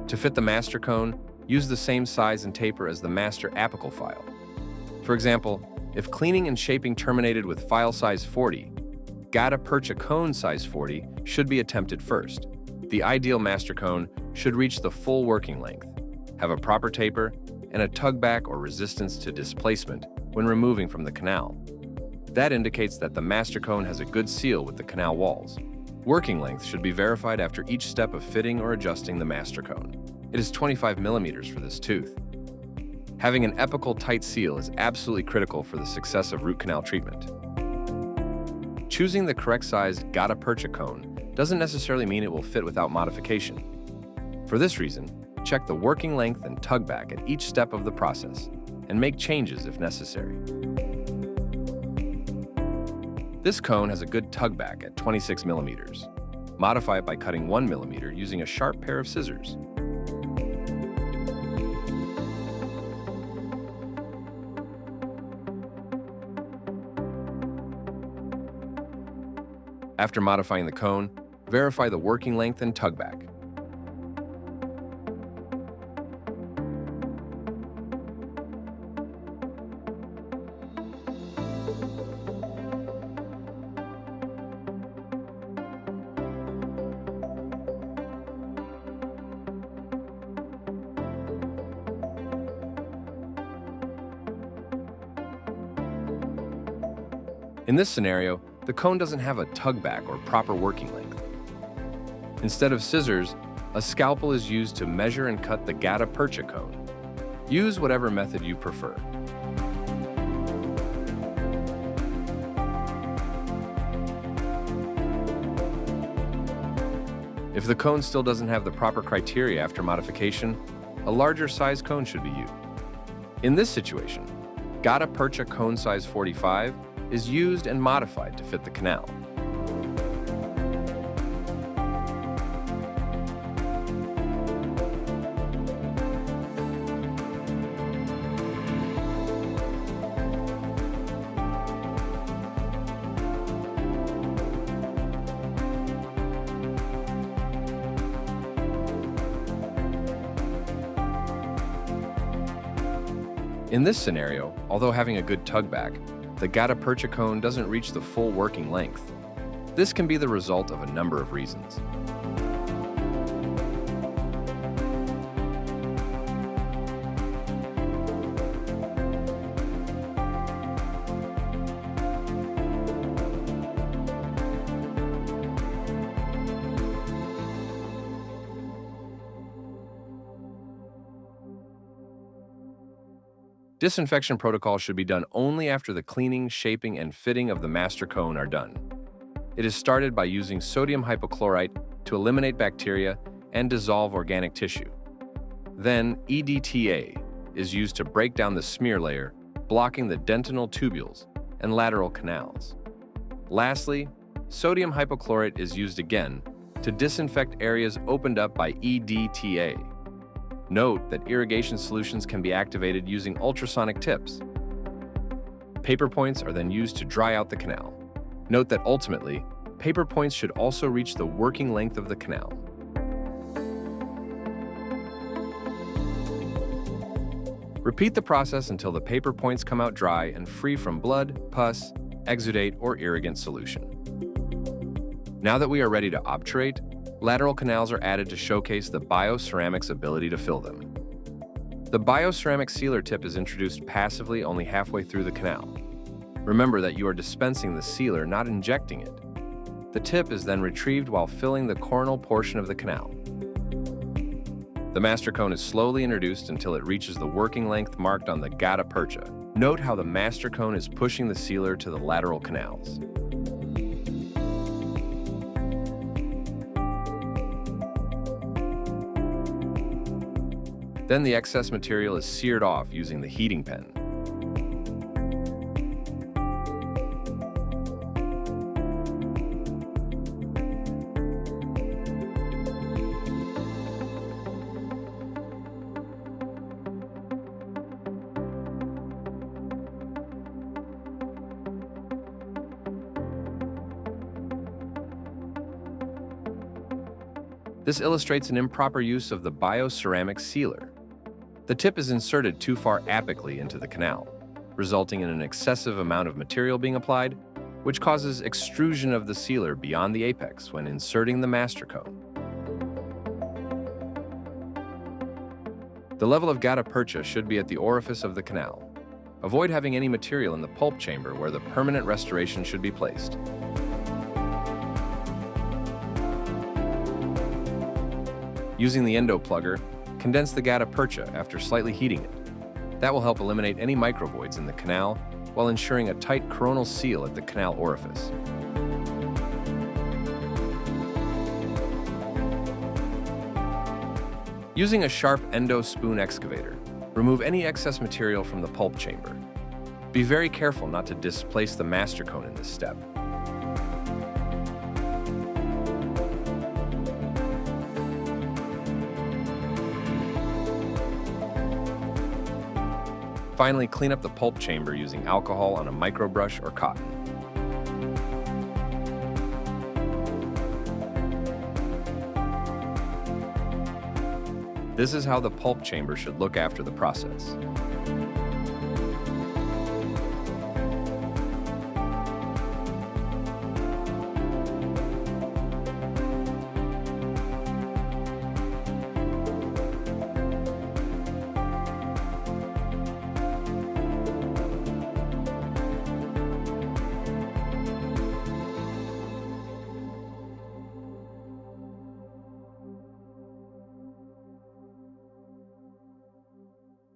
To fit the master cone, use the same size and taper as the master apical file. For example, if cleaning and shaping terminated with file size 40, gutta percha cone size 40 should be attempted first. The ideal master cone should reach the full working length, have a proper taper, and a tug back or resistance to displacement when removing from the canal. That indicates that the master cone has a good seal with the canal walls. Working length should be verified after each step of fitting or adjusting the master cone. It is 25 millimeters for this tooth. Having an apical tight seal is absolutely critical for the success of root canal treatment. Choosing the correct sized gutta percha cone doesn't necessarily mean it will fit without modification. For this reason, check the working length and tug back at each step of the process and make changes if necessary. This cone has a good tug back at 26 millimeters. Modify it by cutting 1 millimeter using a sharp pair of scissors. After modifying the cone, verify the working length and tug back. In this scenario, the cone doesn't have a tug back or proper working length. Instead of scissors, a scalpel is used to measure and cut the gutta percha cone. Use whatever method you prefer. If the cone still doesn't have the proper criteria after modification, a larger size cone should be used. In this situation, gutta percha cone size 45 is used and modified to fit the canal. In this scenario, although having a good tug back, the gutta percha cone doesn't reach the full working length. This can be the result of a number of reasons. Disinfection protocol should be done only after the cleaning, shaping, and fitting of the master cone are done. It is started by using sodium hypochlorite to eliminate bacteria and dissolve organic tissue. Then, EDTA is used to break down the smear layer, blocking the dentinal tubules and lateral canals. Lastly, sodium hypochlorite is used again to disinfect areas opened up by EDTA. Note that irrigation solutions can be activated using ultrasonic tips. Paper points are then used to dry out the canal. Note that ultimately, paper points should also reach the working length of the canal. Repeat the process until the paper points come out dry and free from blood, pus, exudate, or irrigant solution. Now that we are ready to obturate, lateral canals are added to showcase the BioCeramic's ability to fill them. The BioCeramic sealer tip is introduced passively only halfway through the canal. Remember that you are dispensing the sealer, not injecting it. The tip is then retrieved while filling the coronal portion of the canal. The master cone is slowly introduced until it reaches the working length marked on the gutta percha. Note how the master cone is pushing the sealer to the lateral canals. Then the excess material is seared off using the heating pen. This illustrates an improper use of the BioCeramic sealer. The tip is inserted too far apically into the canal, resulting in an excessive amount of material being applied, which causes extrusion of the sealer beyond the apex when inserting the master cone. The level of gutta percha should be at the orifice of the canal. Avoid having any material in the pulp chamber where the permanent restoration should be placed. Using the endo plugger, condense the gutta percha after slightly heating it. That will help eliminate any microvoids in the canal while ensuring a tight coronal seal at the canal orifice. Using a sharp endo spoon excavator, remove any excess material from the pulp chamber. Be very careful not to displace the master cone in this step. Finally, clean up the pulp chamber using alcohol on a microbrush or cotton. This is how the pulp chamber should look after the process.